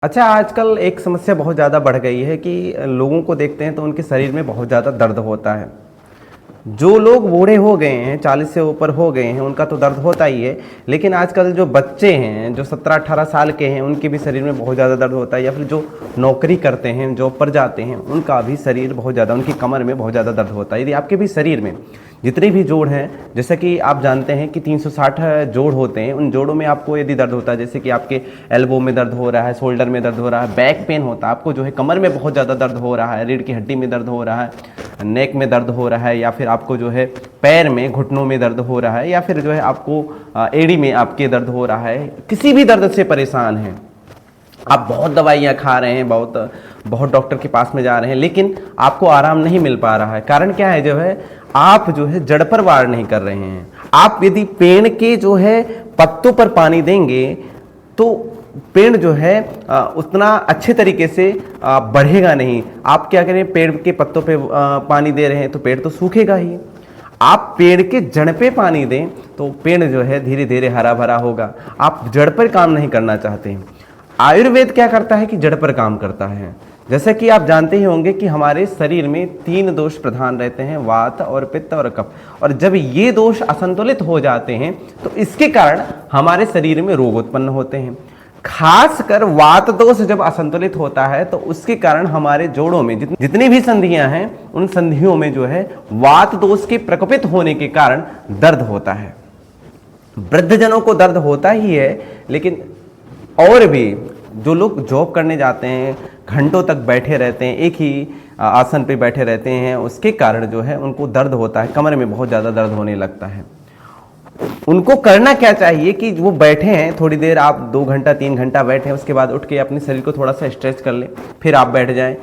अच्छा, आजकल एक समस्या बहुत ज़्यादा बढ़ गई है कि लोगों को देखते हैं तो उनके शरीर में बहुत ज़्यादा दर्द होता है। जो लोग बूढ़े हो गए हैं, 40 से ऊपर हो गए हैं, उनका तो दर्द होता ही है। लेकिन आजकल जो बच्चे हैं, जो 17-18 साल के हैं, उनके भी शरीर में बहुत ज़्यादा दर्द होता है। या फिर जो नौकरी करते हैं, जॉब पर जाते हैं, उनका भी शरीर बहुत ज़्यादा, उनकी कमर में बहुत ज़्यादा दर्द होता है। यदि आपके भी शरीर में जितने भी जोड़ हैं, जैसे कि आप जानते हैं कि 360 जोड़ होते हैं, उन जोड़ों में आपको यदि दर्द होता है, जैसे कि आपके एल्बो में दर्द हो रहा है, शोल्डर में दर्द हो रहा है, बैक पेन होता है, आपको जो है कमर में बहुत ज़्यादा दर्द हो रहा है, रीढ़ की हड्डी में दर्द हो रहा है, नेक में दर्द हो रहा है, या फिर आपको जो है पैर में, घुटनों में दर्द हो रहा है, या फिर जो है आपको एड़ी में आपके दर्द हो रहा है, किसी भी दर्द से परेशान हैं, आप बहुत दवाइयाँ खा रहे हैं, बहुत डॉक्टर के पास में जा रहे हैं, लेकिन आपको आराम नहीं मिल पा रहा है। कारण क्या है? जो है आप जो है जड़ पर वार नहीं कर रहे हैं। आप यदि पेड़ के जो है पत्तों पर पानी देंगे तो पेड़ जो है उतना अच्छे तरीके से बढ़ेगा नहीं। आप क्या करें, पेड़ के पत्तों पे पानी दे रहे हैं तो पेड़ तो सूखेगा ही। आप पेड़ के जड़ पे पानी दें तो पेड़ जो है धीरे धीरे हरा भरा होगा। आप जड़ पर काम नहीं करना चाहते हैं। आयुर्वेद क्या करता है कि जड़ पर काम करता है। जैसा कि आप जानते ही होंगे कि हमारे शरीर में 3 दोष प्रधान रहते हैं, वात और पित्त और कफ। और जब ये दोष असंतुलित हो जाते हैं तो इसके कारण हमारे शरीर में रोग उत्पन्न होते हैं। खासकर वात दोष जब असंतुलित होता है तो उसके कारण हमारे जोड़ों में जितनी भी संधियां हैं, उन संधियों में जो है वात दोष के प्रकोपित होने के कारण दर्द होता है। वृद्धजनों को दर्द होता ही है, लेकिन और भी जो लोग जॉब करने जाते हैं, घंटों तक बैठे रहते हैं, एक ही आसन पे बैठे रहते हैं, उसके कारण जो है उनको दर्द होता है, कमर में बहुत ज़्यादा दर्द होने लगता है। उनको करना क्या चाहिए कि वो बैठे हैं थोड़ी देर, आप 2 घंटा 3 घंटा बैठे, उसके बाद उठ के अपने शरीर को थोड़ा सा स्ट्रेच कर लें, फिर आप बैठ जाएं।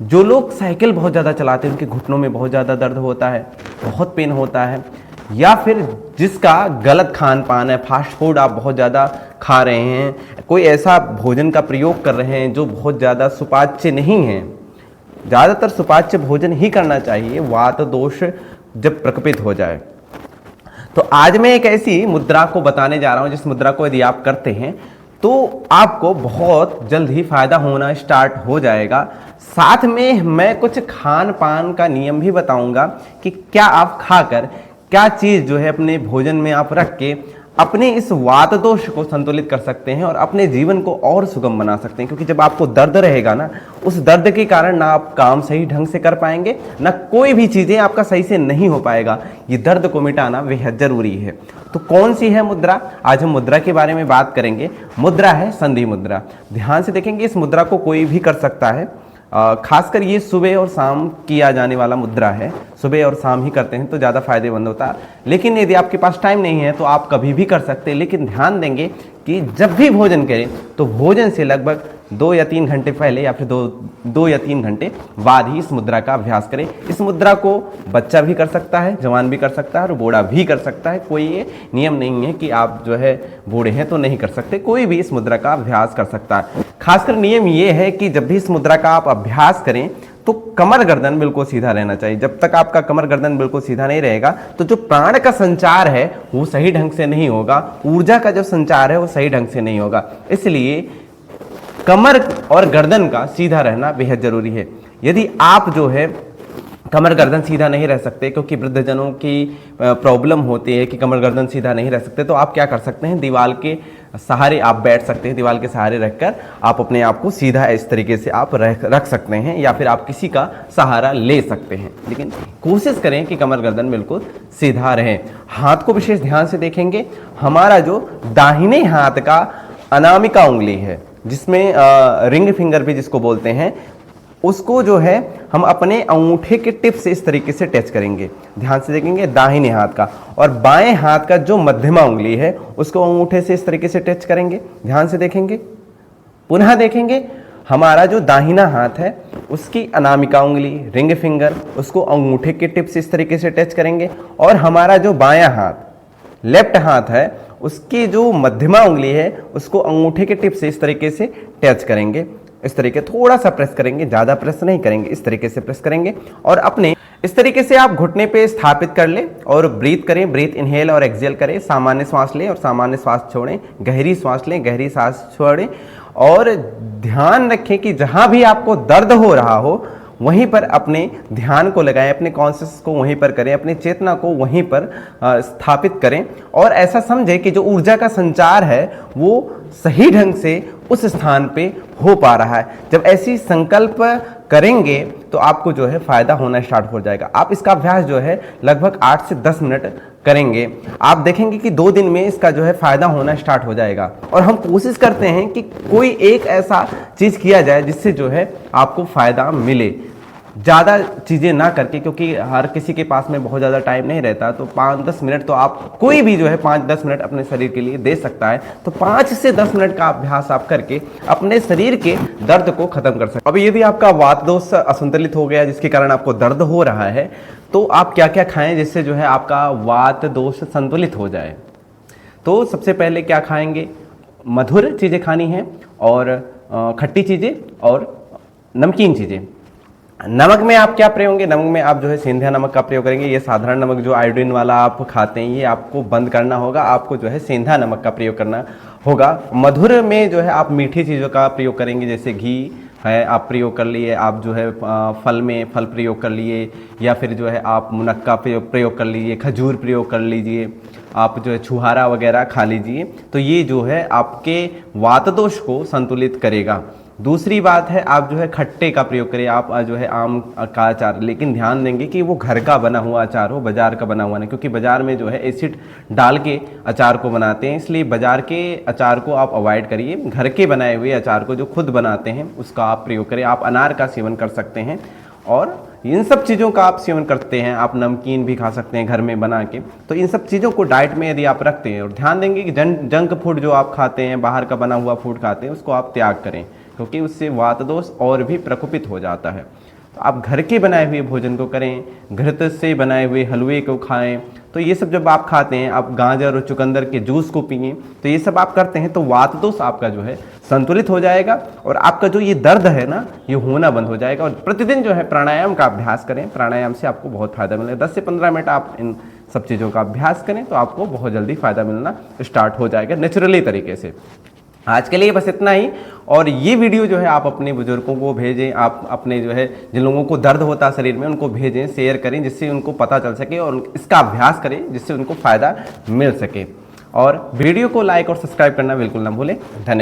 जो लोग साइकिल बहुत ज़्यादा चलाते हैं, उनके घुटनों में बहुत ज़्यादा दर्द होता है, बहुत पेन होता है। या फिर जिसका गलत खान पान है, फास्ट फूड आप बहुत ज़्यादा खा रहे हैं, कोई ऐसा भोजन का प्रयोग कर रहे हैं जो बहुत ज़्यादा सुपाच्य नहीं है। ज़्यादातर सुपाच्य भोजन ही करना चाहिए वात दोष जब प्रकोपित हो जाए। तो आज मैं एक ऐसी मुद्रा को बताने जा रहा हूं, जिस मुद्रा को यदि आप करते हैं तो आपको बहुत जल्द ही फायदा होना स्टार्ट हो जाएगा। साथ में मैं कुछ खान पान का नियम भी बताऊंगा कि क्या आप खाकर, क्या चीज़ जो है अपने भोजन में आप रख के अपने इस वात दोष को संतुलित कर सकते हैं और अपने जीवन को और सुगम बना सकते हैं। क्योंकि जब आपको दर्द रहेगा ना, उस दर्द के कारण ना आप काम सही ढंग से कर पाएंगे, ना कोई भी चीज़ें आपका सही से नहीं हो पाएगा। ये दर्द को मिटाना बेहद जरूरी है। तो कौन सी है मुद्रा? आज हम मुद्रा के बारे में बात करेंगे। मुद्रा है संधि मुद्रा। ध्यान से देखेंगे, इस मुद्रा को कोई भी कर सकता है। खासकर ये सुबह और शाम किया जाने वाला मुद्रा है। सुबह और शाम ही करते हैं तो ज़्यादा फायदेमंद होता है। लेकिन यदि आपके पास टाइम नहीं है तो आप कभी भी कर सकते हैं। लेकिन ध्यान देंगे कि जब भी भोजन करें तो भोजन से लगभग 2 या 3 घंटे पहले या फिर 2 या 3 घंटे बाद ही इस मुद्रा का अभ्यास करें। इस मुद्रा को बच्चा भी कर सकता है, जवान भी कर सकता है और बूढ़ा भी कर सकता है। कोई ये नियम नहीं है कि आप जो है बूढ़े हैं तो नहीं कर सकते, कोई भी इस मुद्रा का अभ्यास कर सकता है। खासकर नियम ये है कि जब भी इस मुद्रा का आप अभ्यास करें तो कमर गर्दन बिल्कुल सीधा रहना चाहिए। जब तक आपका कमर गर्दन बिल्कुल सीधा नहीं रहेगा तो जो प्राण का संचार है वो सही ढंग से नहीं होगा, ऊर्जा का जो संचार है वो सही ढंग से नहीं होगा। इसलिए कमर और गर्दन का सीधा रहना बेहद जरूरी है। यदि आप जो है कमर गर्दन सीधा नहीं रह सकते, क्योंकि वृद्धजनों की प्रॉब्लम होती है कि कमर गर्दन सीधा नहीं रह सकते, तो आप क्या कर सकते हैं, दीवार के सहारे आप बैठ सकते हैं। दीवार के सहारे रखकर आप अपने आप को सीधा इस तरीके से आप रख सकते हैं, या फिर आप किसी का सहारा ले सकते हैं। लेकिन कोशिश करें कि कमर गर्दन बिल्कुल सीधा रहे। हाथ को विशेष ध्यान से देखेंगे। हमारा जो दाहिने हाथ का अनामिका उंगली है, जिसमें रिंग फिंगर भी जिसको बोलते हैं, उसको जो है हम अपने अंगूठे के टिप से इस तरीके से टच करेंगे। ध्यान से देखेंगे, दाहिने हाथ का। और बाएं हाथ का जो मध्यमा उंगली है उसको अंगूठे से इस तरीके से टच करेंगे। ध्यान से देखेंगे, पुनः देखेंगे। हमारा जो दाहिना हाथ है उसकी अनामिका उंगली, रिंग फिंगर, उसको अंगूठे के टिप से इस तरीके से टच करेंगे। और हमारा जो बायां हाथ, लेफ्ट हाथ है, उसकी जो मध्यमा उंगली है उसको अंगूठे के टिप से इस तरीके से टच करेंगे। इस तरीके थोड़ा सा प्रेस करेंगे, ज़्यादा प्रेस नहीं करेंगे, इस तरीके से प्रेस करेंगे। और अपने इस तरीके से आप घुटने पे स्थापित कर लें और ब्रीथ करें। ब्रीथ इनहेल और एक्सहेल करें। सामान्य श्वास लें और सामान्य श्वास छोड़ें। गहरी श्वास लें, गहरी सांस छोड़ें। और ध्यान रखें कि जहाँ भी आपको दर्द हो रहा हो वहीं पर अपने ध्यान को लगाएं, अपने कॉन्शियस को वहीं पर करें, अपनी चेतना को वहीं पर स्थापित करें और ऐसा समझें कि जो ऊर्जा का संचार है वो सही ढंग से उस स्थान पे हो पा रहा है। जब ऐसी संकल्प करेंगे तो आपको जो है फायदा होना स्टार्ट हो जाएगा। आप इसका अभ्यास जो है लगभग 8 से 10 मिनट करेंगे, आप देखेंगे कि 2 दिन में इसका जो है फायदा होना स्टार्ट हो जाएगा। और हम कोशिश करते हैं कि कोई एक ऐसा चीज किया जाए जिससे जो है आपको फायदा मिले, ज़्यादा चीज़ें ना करके, क्योंकि हर किसी के पास में बहुत ज़्यादा टाइम नहीं रहता। तो 5-10 मिनट तो आप कोई भी जो है 5-10 मिनट अपने शरीर के लिए दे सकता है। तो 5 से 10 मिनट का अभ्यास आप करके अपने शरीर के दर्द को खत्म कर सकते हैं। अब यदि आपका वात दोष असंतुलित हो गया जिसके कारण आपको दर्द हो रहा है, तो आप क्या क्या खाएं जिससे जो है आपका वात दोष संतुलित हो जाए। तो सबसे पहले क्या खाएंगे, मधुर चीज़ें खानी हैं और खट्टी चीज़ें और नमकीन चीज़ें। नमक में आप क्या प्रयोग होंगे, नमक में आप जो है सेंधा नमक का प्रयोग करेंगे। ये साधारण नमक जो आयोडीन वाला आप खाते हैं ये आपको बंद करना होगा, आपको जो है सेंधा नमक का प्रयोग करना होगा। मधुर में जो है आप मीठी चीज़ों का प्रयोग करेंगे, जैसे घी है आप प्रयोग कर लिए, आप जो है फल में फल प्रयोग कर लिए, या फिर जो है आप मुनक्का प्रयोग कर लीजिए, खजूर प्रयोग कर लीजिए, आप जो है छुहारा वगैरह खा लीजिए। तो ये जो है आपके वात दोष को संतुलित करेगा। दूसरी बात है आप जो है खट्टे का प्रयोग करें, आप जो है आम का अचार, लेकिन ध्यान देंगे कि वो घर का बना हुआ अचार हो, बाजार का बना हुआ नहीं, क्योंकि बाजार में जो है एसिड डाल के अचार को बनाते हैं, इसलिए बाजार के अचार को आप अवॉइड करिए। घर के बनाए हुए अचार को जो खुद बनाते हैं उसका आप प्रयोग करें। आप अनार का सेवन कर सकते हैं और इन सब चीज़ों का आप सेवन करते हैं। आप नमकीन भी खा सकते हैं घर में बना के। तो इन सब चीज़ों को डाइट में यदि आप रखते हैं, और ध्यान देंगे कि जंक फूड जो आप खाते हैं, बाहर का बना हुआ फूड खाते हैं, उसको आप त्याग करें, क्योंकि उससे वात दोष और भी प्रकोपित हो जाता है। तो आप घर के बनाए हुए भोजन को करें, घृत से बनाए हुए हलवे को खाएं। तो ये सब जब आप खाते हैं, आप गाजर और चुकंदर के जूस को पिए, तो ये सब आप करते हैं तो वात दोष आपका जो है संतुलित हो जाएगा और आपका जो ये दर्द है ना ये होना बंद हो जाएगा। और प्रतिदिन जो है प्राणायाम का अभ्यास करें, प्राणायाम से आपको बहुत फायदा मिलेगा। 10 से 15 मिनट आप इन सब चीज़ों का अभ्यास करें तो आपको बहुत जल्दी फायदा मिलना स्टार्ट हो जाएगा नेचुरली तरीके से। आज के लिए बस इतना ही। और ये वीडियो जो है आप अपने बुजुर्गों को भेजें, आप अपने जो है जिन लोगों को दर्द होता है शरीर में उनको भेजें, शेयर करें, जिससे उनको पता चल सके और इसका अभ्यास करें जिससे उनको फ़ायदा मिल सके। और वीडियो को लाइक और सब्सक्राइब करना बिल्कुल ना भूलें। धन्यवाद।